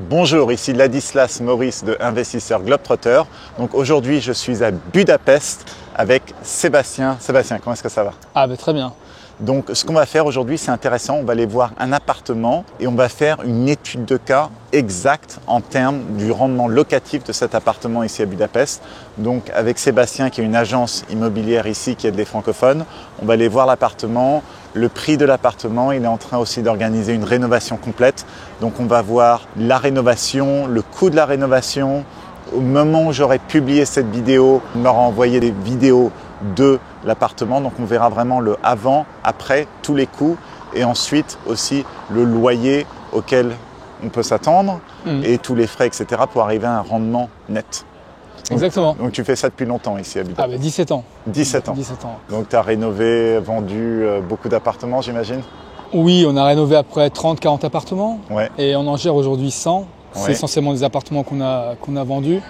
Bonjour, ici Ladislas Maurice de Investisseur Globetrotter. Donc aujourd'hui, je suis à Budapest avec Sébastien. Sébastien, comment est-ce que ça va? Très bien. Donc ce qu'on va faire aujourd'hui, c'est intéressant. On va aller voir un appartement et on va faire une étude de cas exacte en termes du rendement locatif de cet appartement ici à Budapest. Donc avec Sébastien qui est une agence immobilière ici qui aide les francophones, on va aller voir l'appartement, le prix de l'appartement. Il est en train aussi d'organiser une rénovation complète. Donc on va voir la rénovation, le coût de la rénovation. Au moment où j'aurai publié cette vidéo, on m'aura envoyé des vidéos de l'appartement. Donc on verra vraiment le avant, après, tous les coûts et ensuite aussi le loyer auquel on peut s'attendre et tous les frais, etc. pour arriver à un rendement net. Exactement. Donc tu fais ça depuis longtemps ici à Budapest? 17 ans. 17 ans. 17 ans. Donc tu as rénové, vendu beaucoup d'appartements, j'imagine? Oui, on a rénové à peu près 30-40 appartements et on en gère aujourd'hui 100. C'est essentiellement des appartements qu'on a vendus,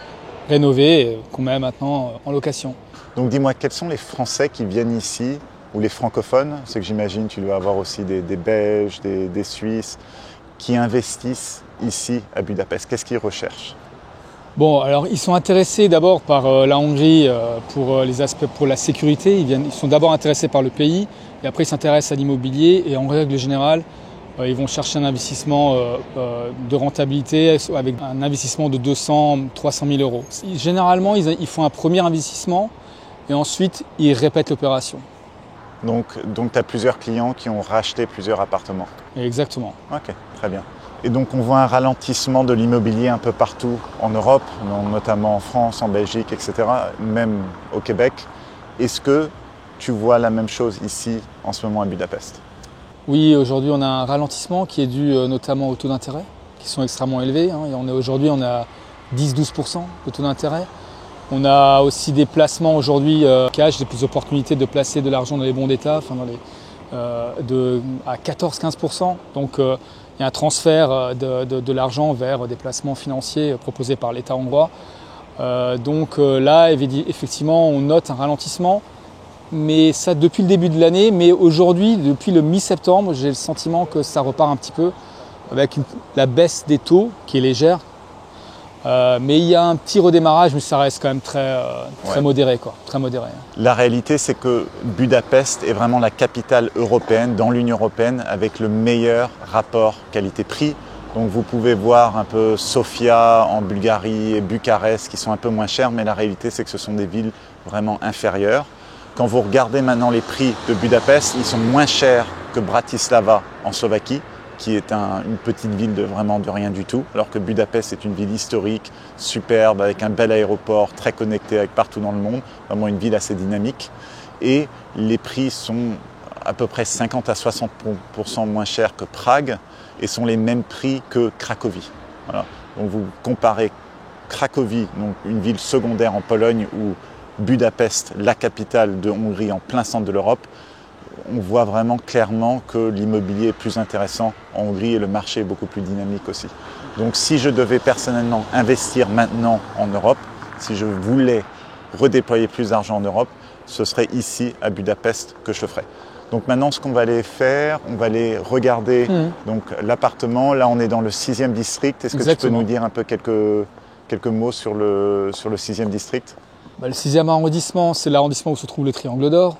rénovés et qu'on met maintenant en location. Donc dis-moi, quels sont les Français qui viennent ici, ou les francophones? C'est que j'imagine tu dois avoir aussi des Belges, des Suisses, qui investissent ici à Budapest. Qu'est-ce qu'ils recherchent? Bon, alors ils sont intéressés d'abord par la Hongrie pour les aspects pour la sécurité. Ils sont d'abord intéressés par le pays et après ils s'intéressent à l'immobilier et en règle générale, ils vont chercher un investissement de rentabilité avec un investissement de 200-300 000 euros. Généralement, ils font un premier investissement et ensuite ils répètent l'opération. Donc tu as plusieurs clients qui ont racheté plusieurs appartements? Exactement. Ok, très bien. Et donc on voit un ralentissement de l'immobilier un peu partout en Europe, notamment en France, en Belgique, etc., même au Québec. Est-ce que tu vois la même chose ici en ce moment à Budapest? Oui, aujourd'hui on a un ralentissement qui est dû notamment aux taux d'intérêt qui sont extrêmement élevés. Aujourd'hui on a 10-12% de taux d'intérêt. On a aussi des placements aujourd'hui cash, des plus opportunités de placer de l'argent dans les bons d'État, à 14-15%. Donc il y a un transfert de l'argent vers des placements financiers proposés par l'État hongrois. Là, effectivement, on note un ralentissement, mais ça depuis le début de l'année. Mais aujourd'hui, depuis le mi-septembre, j'ai le sentiment que ça repart un petit peu avec la baisse des taux qui est légère. Mais il y a un petit redémarrage, mais ça reste quand même très modéré, très modéré. La réalité, c'est que Budapest est vraiment la capitale européenne, dans l'Union européenne, avec le meilleur rapport qualité-prix. Donc vous pouvez voir un peu Sofia en Bulgarie et Bucarest qui sont un peu moins chers, mais la réalité, c'est que ce sont des villes vraiment inférieures. Quand vous regardez maintenant les prix de Budapest, ils sont moins chers que Bratislava en Slovaquie, qui est une petite ville de rien du tout, alors que Budapest est une ville historique, superbe, avec un bel aéroport, très connecté avec partout dans le monde, vraiment une ville assez dynamique. Et les prix sont à peu près 50 à 60% moins chers que Prague et sont les mêmes prix que Cracovie. Voilà. Donc vous comparez Cracovie, donc une ville secondaire en Pologne, ou Budapest, la capitale de Hongrie en plein centre de l'Europe, on voit vraiment clairement que l'immobilier est plus intéressant en Hongrie et le marché est beaucoup plus dynamique aussi. Donc si je devais personnellement investir maintenant en Europe, si je voulais redéployer plus d'argent en Europe, ce serait ici à Budapest que je ferais. Donc maintenant, ce qu'on va aller faire, on va aller regarder l'appartement. Là, on est dans le 6e district. Est-ce que tu peux nous dire un peu quelques mots sur le 6e district? Le 6e arrondissement, c'est l'arrondissement où se trouve le Triangle d'Or.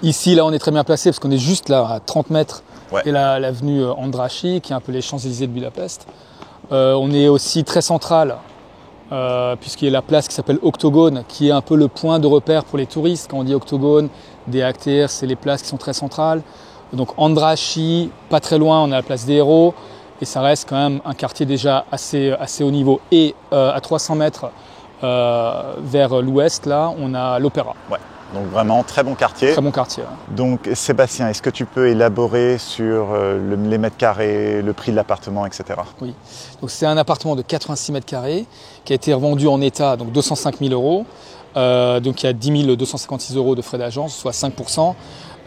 Ici, là, on est très bien placé parce qu'on est juste là, à 30 mètres, et l'avenue Andrássy, qui est un peu les Champs-Élysées de Budapest. On est aussi très central, puisqu'il y a la place qui s'appelle Octogone, qui est un peu le point de repère pour les touristes. Quand on dit Octogone, DHTR, c'est les places qui sont très centrales. Donc Andrássy, pas très loin, on a la place des Héros, et ça reste quand même un quartier déjà assez haut niveau. Et à 300 mètres vers l'ouest, là, on a l'Opéra. Ouais. Donc vraiment, très bon quartier. Très bon quartier. Donc Sébastien, est-ce que tu peux élaborer sur les mètres carrés, le prix de l'appartement, etc. Oui. Donc c'est un appartement de 86 mètres carrés qui a été revendu en état, donc 205 000 euros. Donc il y a 10 256 euros de frais d'agence, soit 5%,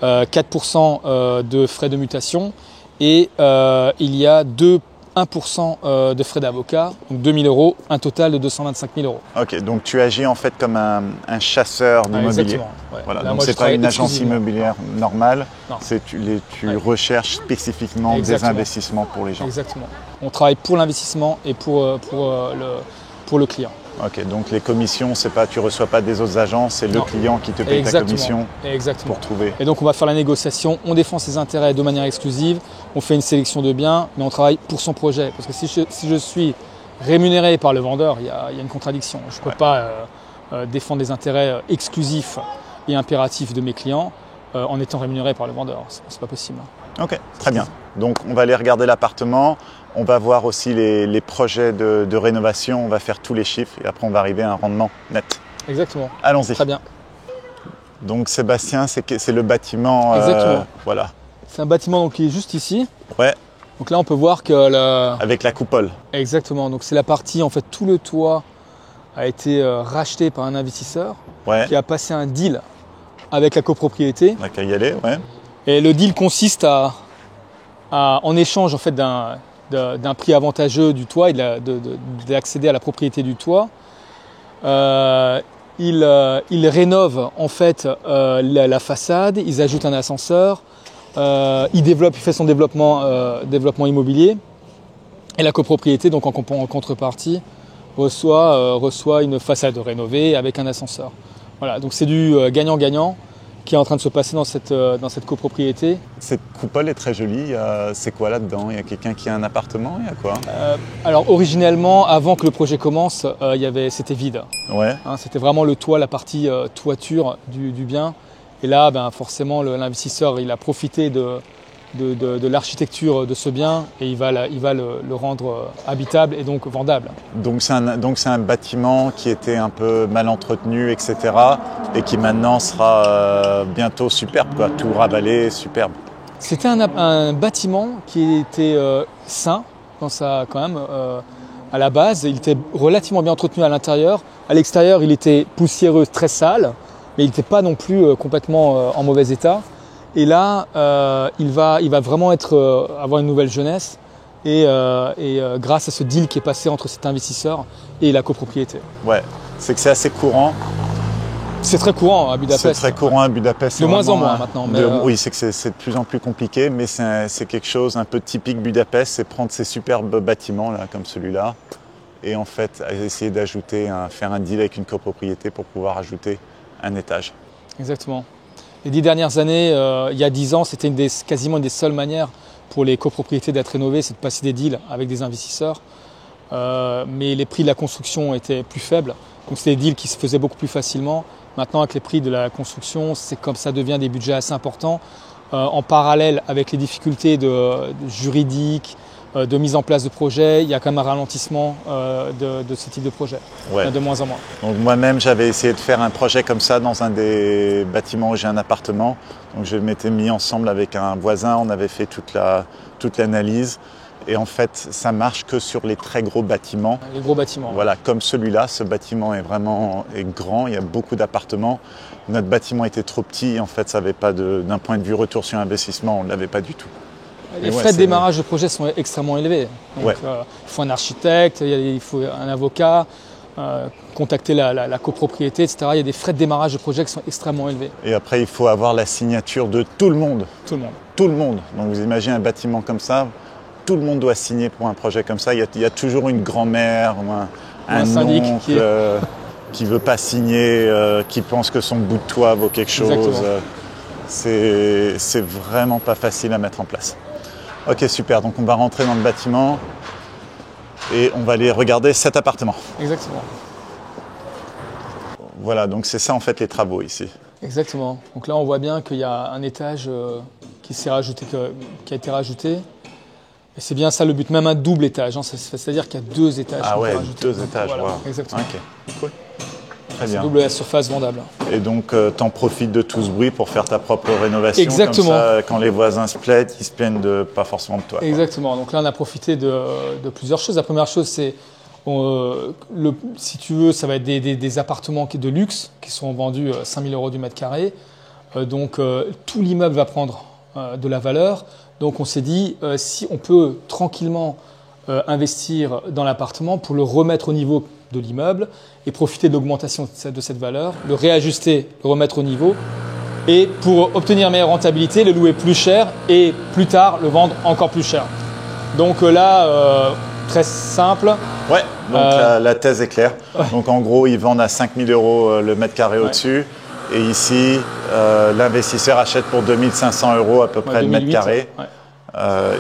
4% de frais de mutation. Et il y a deux 1% de frais d'avocat, donc 2 000 euros, un total de 225 000 euros. Ok, donc tu agis en fait comme un chasseur d'immobilier. Exactement. Ouais. Voilà, Là, donc moi, c'est pas une agence immobilière normale, Non. tu recherches spécifiquement des investissements pour les gens. Exactement. On travaille pour l'investissement et pour le client. Ok, donc les commissions, c'est pas, tu ne reçois pas des autres agences, c'est le client qui te paye ta commission pour trouver. Et donc on va faire la négociation, on défend ses intérêts de manière exclusive, on fait une sélection de biens, mais on travaille pour son projet. Parce que si je suis rémunéré par le vendeur, il y a une contradiction. Je ne peux pas défendre les intérêts exclusifs et impératifs de mes clients en étant rémunéré par le vendeur. C'est pas possible. Ok, très bien. Donc on va aller regarder l'appartement. On va voir aussi les projets de rénovation, on va faire tous les chiffres et après on va arriver à un rendement net. Exactement. Allons-y. Très bien. Donc Sébastien, c'est le bâtiment. Exactement. Voilà. C'est un bâtiment qui est juste ici. Ouais. Donc là on peut voir que avec la coupole. Exactement. Donc c'est la partie, en fait tout le toit a été racheté par un investisseur qui a passé un deal avec la copropriété. On n'a qu'à y aller, ouais. Et le deal consiste en échange en fait d'un prix avantageux du toit et d'accéder à la propriété du toit. Ils rénovent en fait la façade, ils ajoutent un ascenseur, il fait son développement immobilier et la copropriété donc en contrepartie reçoit une façade rénovée avec un ascenseur. Voilà, donc c'est du gagnant-gagnant qui est en train de se passer dans cette copropriété. Cette coupole est très jolie. C'est quoi là-dedans? Il y a quelqu'un qui a un appartement? Il y a quoi? Alors originellement, avant que le projet commence, c'était vide. Ouais. C'était vraiment le toit, la partie toiture du bien. Et là, forcément, l'investisseur il a profité de l'architecture de ce bien et il va le rendre habitable et donc vendable. Donc c'est un bâtiment qui était un peu mal entretenu, etc. et qui maintenant sera bientôt superbe, quoi, tout ravalé, superbe. C'était un bâtiment qui était sain quand même. À la base, il était relativement bien entretenu à l'intérieur. À l'extérieur, il était poussiéreux, très sale, mais il n'était pas non plus complètement en mauvais état. Et là, il va vraiment avoir une nouvelle jeunesse et grâce à ce deal qui est passé entre cet investisseur et la copropriété. Ouais, c'est que c'est assez courant. C'est très courant à Budapest. C'est très courant à Budapest. De moins en moins maintenant. Oui, c'est que c'est de plus en plus compliqué, mais c'est quelque chose un peu typique Budapest, c'est prendre ces superbes bâtiments là, comme celui-là, et en fait essayer faire un deal avec une copropriété pour pouvoir ajouter un étage. Exactement. Les 10 dernières années, il y a 10 ans, c'était quasiment une des seules manières pour les copropriétés d'être rénovées, c'est de passer des deals avec des investisseurs. Mais les prix de la construction étaient plus faibles, donc c'était des deals qui se faisaient beaucoup plus facilement. Maintenant, avec les prix de la construction, c'est comme ça devient des budgets assez importants. En parallèle, avec les difficultés juridiques, de mise en place de projets, il y a quand même un ralentissement de ce type de projet, de moins en moins. Donc moi-même, j'avais essayé de faire un projet comme ça dans un des bâtiments où j'ai un appartement. Donc je m'étais mis ensemble avec un voisin, on avait fait toute l'analyse. Et en fait, ça marche que sur les très gros bâtiments. Les gros bâtiments. Voilà, comme celui-là, ce bâtiment est grand, il y a beaucoup d'appartements. Notre bâtiment était trop petit, en fait, ça n'avait pas d'un point de vue retour sur investissement, on ne l'avait pas du tout. Les frais de démarrage de projet sont extrêmement élevés. Donc, il faut un architecte, il faut un avocat, contacter la copropriété, etc. Il y a des frais de démarrage de projet qui sont extrêmement élevés. Et après, il faut avoir la signature de tout le monde. Tout le monde. Tout le monde. Donc vous imaginez un bâtiment comme ça, tout le monde doit signer pour un projet comme ça. Il y a toujours une grand-mère ou un syndic oncle qui ne veut pas signer, qui pense que son bout de toit vaut quelque chose. C'est vraiment pas facile à mettre en place. Ok, super. Donc on va rentrer dans le bâtiment et on va aller regarder cet appartement. Exactement. Voilà, donc c'est ça en fait les travaux ici. Exactement. Donc là on voit bien qu'il y a un étage qui a été rajouté. Et c'est bien ça le but, même un double étage. C'est-à-dire qu'il y a 2 étages. Ah ouais, 2 étages. Voilà, wow. Exactement. Ok, cool. Très bien. Double la surface vendable. Et donc, t'en profites de tout ce bruit pour faire ta propre rénovation. Exactement. Comme ça, quand les voisins se plaignent, ils se plaignent pas forcément de toi. Exactement. Donc là, on a profité de plusieurs choses. La première chose, c'est, si tu veux, ça va être des appartements de luxe qui sont vendus 5 000 € du mètre carré. Donc, tout l'immeuble va prendre de la valeur. Donc, on s'est dit, si on peut tranquillement investir dans l'appartement pour le remettre au niveau de l'immeuble et profiter de l'augmentation de cette valeur, le réajuster, le remettre au niveau et pour obtenir meilleure rentabilité, le louer plus cher et plus tard le vendre encore plus cher. Donc là, très simple. Ouais, donc la thèse est claire. Ouais. Donc en gros, ils vendent à 5 000 € le mètre carré au-dessus. Et ici, l'investisseur achète pour 2 500 € à peu près le mètre carré. Ouais.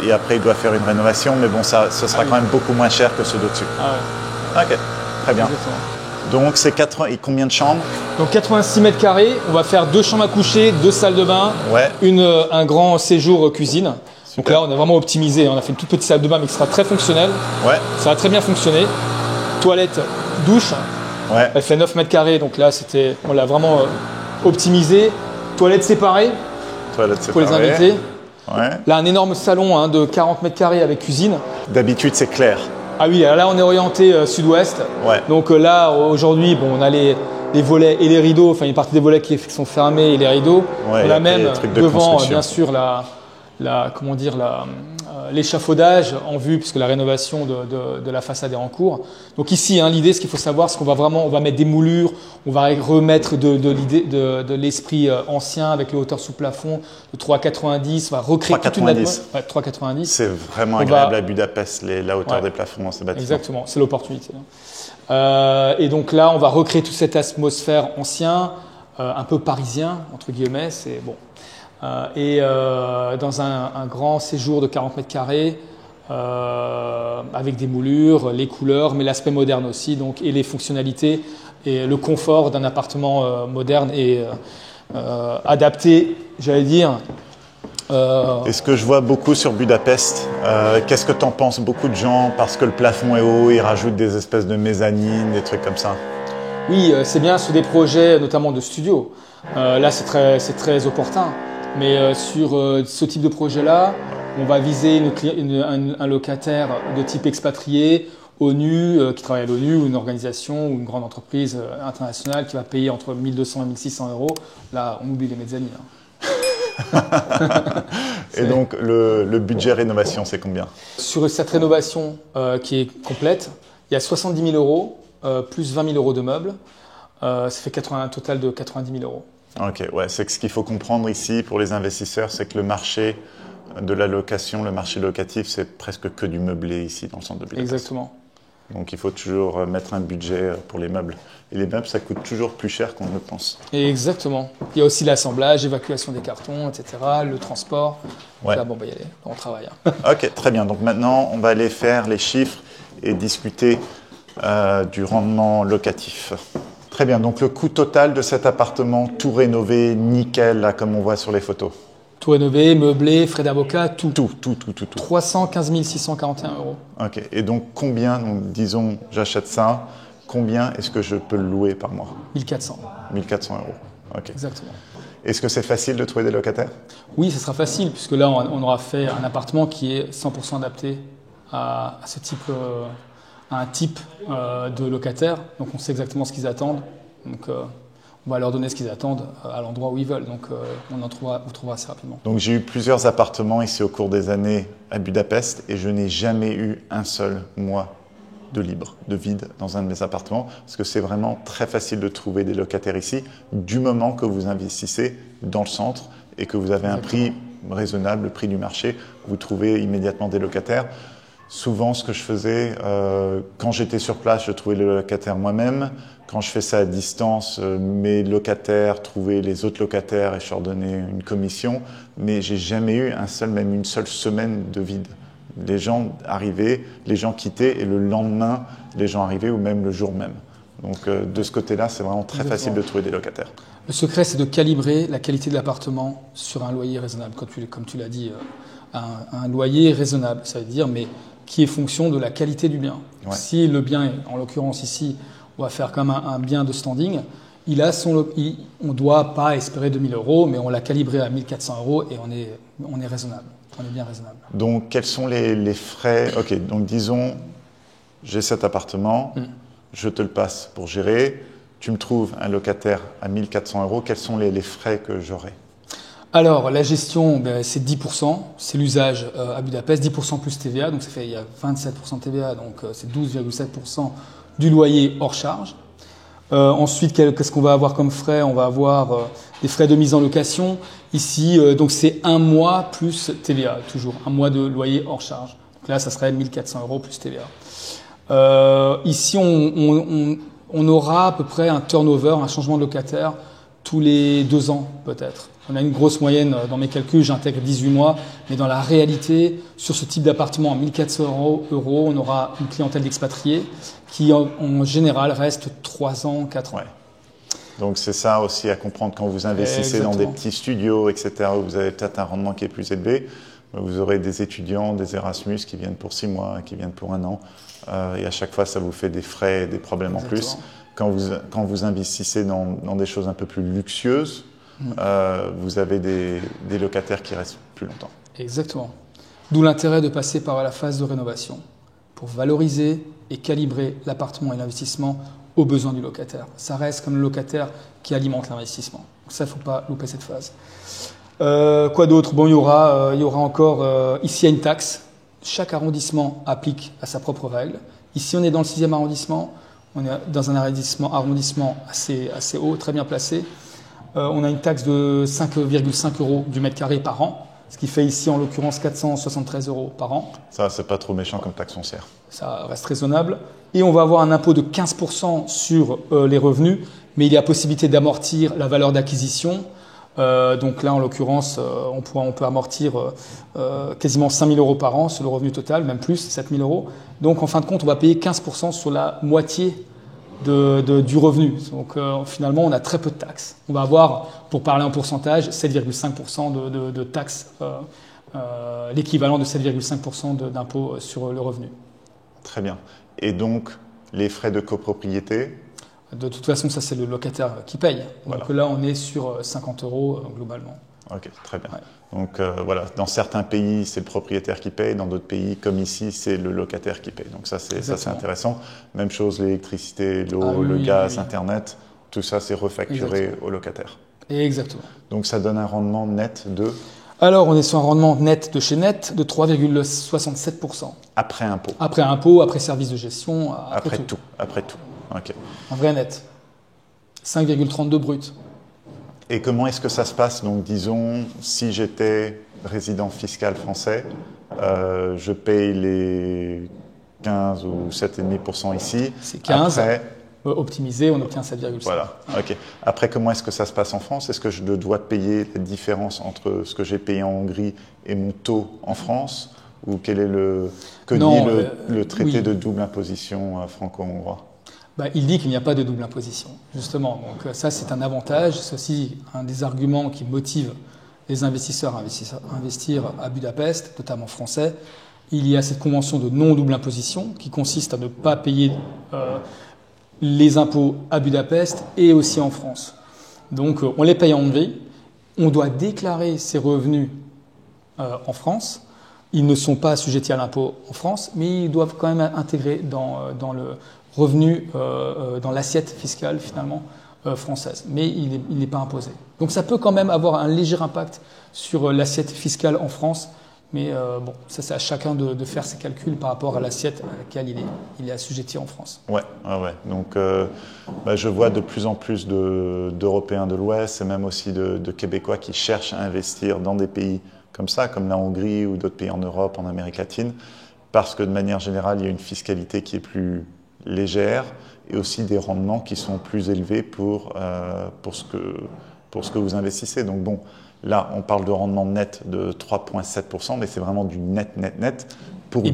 Et après, il doit faire une rénovation. Mais bon, ce sera quand même beaucoup moins cher que ceux d'au-dessus. Ah ouais. Ok, très bien. Exactement. Donc c'est 80. Et combien de chambres? Donc 86 mètres carrés. On va faire 2 chambres à coucher, 2 salles de bain, un grand séjour cuisine. Super. Donc là, on a vraiment optimisé. On a fait une toute petite salle de bain, mais qui sera très fonctionnelle. Ouais. Ça va très bien fonctionner. Toilette, douche. Ouais. Elle fait 9 mètres carrés. Donc là, on l'a vraiment optimisé. Toilette séparée. Toilette séparée. Pour les invités. Ouais. Là, un énorme salon de 40 mètres carrés avec cuisine. D'habitude, c'est clair. Ah oui, là, on est orienté sud-ouest. Ouais. Donc là, aujourd'hui, on a les volets et les rideaux. Enfin, une partie des volets qui sont fermés et les rideaux. Ouais, on a même devant, bien sûr, l'échafaudage en vue, puisque la rénovation de la façade est en cours. Donc ici, l'idée, ce qu'il faut savoir, c'est qu'on va mettre des moulures, on va remettre de l'esprit ancien avec les hauteurs sous plafond de 3,90, on va recréer toute une atmosphère. 3,90. C'est vraiment agréable à Budapest, la hauteur des plafonds dans ces bâtiments. Exactement, c'est l'opportunité. Et donc là, on va recréer toute cette atmosphère ancienne, un peu parisien, entre guillemets, c'est bon. Dans un grand séjour de 40 mètres carrés, avec des moulures, les couleurs, mais l'aspect moderne aussi, donc, et les fonctionnalités et le confort d'un appartement moderne et adapté, j'allais dire. Et ce que je vois beaucoup sur Budapest, qu'est-ce que tu en penses? Beaucoup de gens, parce que le plafond est haut, ils rajoutent des espèces de mezzanines, des trucs comme ça. Oui, c'est bien sur des projets notamment de studio. Là, c'est très opportun. Mais sur ce type de projet-là, on va viser un locataire de type expatrié, ONU, qui travaille à l'ONU, ou une organisation ou une grande entreprise internationale qui va payer entre 1 200 et 1 600 €. Là, on oublie les mezzanines. Et donc, le budget rénovation, c'est combien? Sur cette rénovation qui est complète, il y a 70 000 € plus 20 000 € de meubles. Ça fait un total de 90 000 €. Ok, ouais, c'est que ce qu'il faut comprendre ici pour les investisseurs, c'est que le marché de la location, le marché locatif, c'est presque que du meublé ici dans le centre de Budapest. Exactement. Donc il faut toujours mettre un budget pour les meubles. Et les meubles, ça coûte toujours plus cher qu'on ne le pense. Exactement. Il y a aussi l'assemblage, l'évacuation des cartons, etc., le transport. Ouais. Là, on travaille. Ok, très bien. Donc maintenant, on va aller faire les chiffres et discuter du rendement locatif. Très bien, donc le coût total de cet appartement, tout rénové, nickel, là, comme on voit sur les photos. Tout rénové, meublé, frais d'avocat, tout. Tout. 315 641 €. Ok, et donc combien, disons, j'achète ça, combien est-ce que je peux le louer par mois? 1400. 1400 €, ok. Exactement. Est-ce que c'est facile de trouver des locataires? Oui, ce sera facile, puisque là, on aura fait un appartement qui est 100% adapté à ce type un type de locataire, donc on sait exactement ce qu'ils attendent, donc on va leur donner ce qu'ils attendent à l'endroit où ils veulent, donc on trouvera assez rapidement. Donc j'ai eu plusieurs appartements ici au cours des années à Budapest et je n'ai jamais eu un seul mois de libre, de vide dans un de mes appartements, parce que c'est vraiment très facile de trouver des locataires ici, du moment que vous investissez dans le centre et que vous avez un prix raisonnable, le prix du marché, vous trouvez immédiatement des locataires. Souvent, ce que je faisais, quand j'étais sur place, je trouvais les locataires moi-même. Quand je fais ça à distance, mes locataires trouvaient les autres locataires et je leur donnais une commission. Mais j'ai jamais eu même une seule semaine de vide. Les gens arrivaient, les gens quittaient et le lendemain, les gens arrivaient ou même le jour même. Donc de ce côté-là, c'est vraiment très facile de trouver des locataires. Le secret, c'est de calibrer la qualité de l'appartement sur un loyer raisonnable, comme tu l'as dit. Un loyer raisonnable, ça veut dire, mais qui est fonction de la qualité du bien. Ouais. Si le bien, en l'occurrence ici, on va faire comme un bien de standing, on ne doit pas espérer 2 000 €, mais on l'a calibré à 1 400 € et on est raisonnable. On est bien raisonnable. Donc, quels sont les frais? Ok, donc disons, j'ai cet appartement, je te le passe pour gérer, tu me trouves un locataire à 1 400 €, quels sont les frais que j'aurai? Alors, la gestion, c'est 10%, c'est l'usage à Budapest, 10% plus TVA, donc ça fait il y a 27% de TVA, donc c'est 12,7% du loyer hors charge. Ensuite, qu'est-ce qu'on va avoir comme frais? On va avoir des frais de mise en location. Ici, donc c'est un mois plus TVA, toujours un mois de loyer hors charge. Donc là, ça serait 1 400 € plus TVA. Ici, on aura à peu près un turnover, un changement de locataire tous les 2 ans peut-être. On a une grosse moyenne dans mes calculs, j'intègre 18 mois, mais dans la réalité, sur ce type d'appartement à 1 400 €, on aura une clientèle d'expatriés qui en général reste 3 ans, 4 ans. Ouais. Donc c'est ça aussi à comprendre quand vous investissez dans des petits studios, etc., où vous avez peut-être un rendement qui est plus élevé. Vous aurez des étudiants, des Erasmus qui viennent pour 6 mois, qui viennent pour 1 an. Et à chaque fois, ça vous fait des frais et des problèmes en plus. Quand vous investissez dans des choses un peu plus luxueuses, vous avez des locataires qui restent plus longtemps. Exactement. D'où l'intérêt de passer par la phase de rénovation pour valoriser et calibrer l'appartement et l'investissement aux besoins du locataire. Ça reste comme le locataire qui alimente l'investissement. Ça, il ne faut pas louper cette phase. Quoi d'autre? Bon, il y aura encore ici il y a une taxe. Chaque arrondissement applique à sa propre règle. Ici, on est dans le 6e arrondissement. On est dans un arrondissement assez haut, très bien placé. On a une taxe de 5,5 € du mètre carré par an, ce qui fait ici en l'occurrence 473 € par an. Ça, c'est pas trop méchant comme taxe foncière. Ça reste raisonnable. Et on va avoir un impôt de 15% sur les revenus, mais il y a possibilité d'amortir la valeur d'acquisition. Donc là, en l'occurrence, on peut amortir quasiment 5 000 € par an sur le revenu total, même plus, 7 000 €. Donc en fin de compte, on va payer 15% sur la moitié du revenu. Donc finalement, on a très peu de taxes. On va avoir, pour parler en pourcentage, 7,5% de taxes, l'équivalent de 7,5% d'impôt sur le revenu. Très bien. Et donc, les frais de copropriété? De toute façon, ça, c'est le locataire qui paye. Donc là, on est sur 50 € globalement. Ok, très bien. Ouais. Donc voilà, dans certains pays, c'est le propriétaire qui paye. Dans d'autres pays, comme ici, c'est le locataire qui paye. Donc ça, c'est intéressant. Même chose, l'électricité, l'eau, le gaz, Internet, tout ça, c'est refacturé au locataire. Exactement. Donc ça donne un rendement net de? Alors, on est sur un rendement net de chez net de 3,67%. Après impôt? Après impôt, après service de gestion, après tout. Après tout. Ok. Un vrai net. 5,32 brut. Et comment est-ce que ça se passe? Donc, disons, si j'étais résident fiscal français, je paye les 15 ou 7,5% ici. C'est 15. Après, optimisé, on obtient 7,5. Voilà. Ok. Après, comment est-ce que ça se passe en France? Est-ce que je dois payer la différence entre ce que j'ai payé en Hongrie et mon taux en France? Ou quel est le traité de double imposition franco-hongrois? Il dit qu'il n'y a pas de double imposition, justement. Donc ça, c'est un avantage. C'est aussi un des arguments qui motive les investisseurs à investir à Budapest, notamment français. Il y a cette convention de non-double imposition qui consiste à ne pas payer les impôts à Budapest et aussi en France. Donc on les paye en Hongrie. On doit déclarer ses revenus en France. Ils ne sont pas assujettis à l'impôt en France, mais ils doivent quand même intégrer dans le revenu, dans l'assiette fiscale finalement française. Mais il n'est pas imposé. Donc ça peut quand même avoir un léger impact sur l'assiette fiscale en France. Mais bon, ça c'est à chacun de faire ses calculs par rapport à l'assiette à laquelle il est assujetti en France. Ouais. Donc je vois de plus en plus d'Européens de l'Ouest et même aussi de Québécois qui cherchent à investir dans des pays comme ça, comme la Hongrie ou d'autres pays en Europe, en Amérique latine, parce que de manière générale, il y a une fiscalité qui est plus légère et aussi des rendements qui sont plus élevés pour ce que vous investissez. Donc bon, là, on parle de rendement net de 3,7%, mais c'est vraiment du net pour du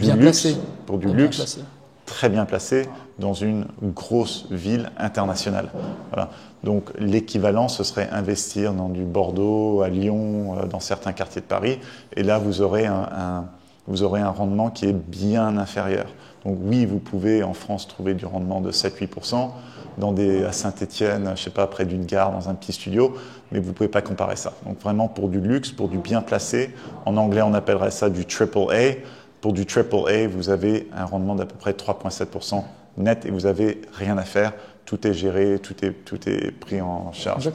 luxe, très bien placé dans une grosse ville internationale. Voilà. Donc l'équivalent, ce serait investir dans du Bordeaux, à Lyon, dans certains quartiers de Paris, et là vous aurez un rendement qui est bien inférieur. Donc oui, vous pouvez en France trouver du rendement de 7-8%, à Saint-Étienne, je ne sais pas, près d'une gare, dans un petit studio, mais vous ne pouvez pas comparer ça. Donc vraiment pour du luxe, pour du bien placé, en anglais on appellerait ça du triple A. Pour du triple A, vous avez un rendement d'à peu près 3,7% net et vous n'avez rien à faire. Tout est géré, tout est pris en charge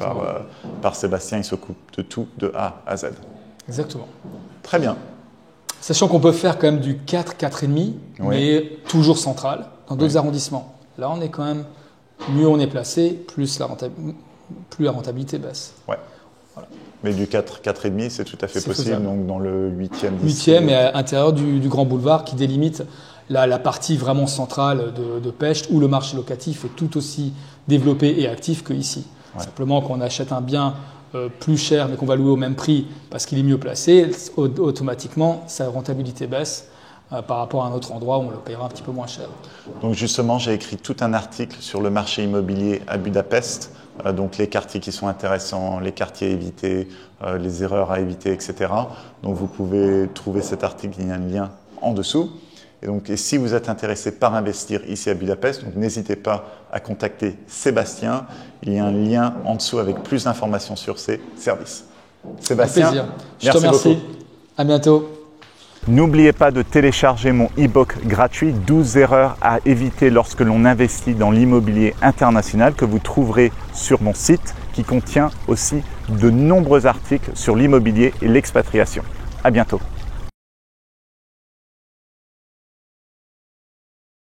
par Sébastien. Il s'occupe de tout de A à Z. Exactement. Très bien. Sachant qu'on peut faire quand même du 4, 4,5, mais toujours central, dans d'autres arrondissements. Là, on est quand même, mieux on est placé, plus la rentabilité baisse. Ouais. Voilà. Mais du 4, 4,5, c'est tout à fait possible, faisable. Donc dans le 8e. 8e et à l'intérieur du grand boulevard qui délimite la partie vraiment centrale de Pest, où le marché locatif est tout aussi développé et actif qu'ici. Ouais. Simplement, quand on achète un bien plus cher, mais qu'on va louer au même prix parce qu'il est mieux placé, automatiquement, sa rentabilité baisse par rapport à un autre endroit où on le paiera un petit peu moins cher. Donc justement, j'ai écrit tout un article sur le marché immobilier à Budapest, donc les quartiers qui sont intéressants, les quartiers à éviter, les erreurs à éviter, etc. Donc vous pouvez trouver cet article, il y a un lien en dessous. Et si vous êtes intéressé par investir ici à Budapest, donc n'hésitez pas à contacter Sébastien. Il y a un lien en dessous avec plus d'informations sur ses services. Sébastien, plaisir. Je te remercie. Beaucoup. À bientôt. N'oubliez pas de télécharger mon e-book gratuit 12 erreurs à éviter lorsque l'on investit dans l'immobilier international que vous trouverez sur mon site qui contient aussi de nombreux articles sur l'immobilier et l'expatriation. À bientôt.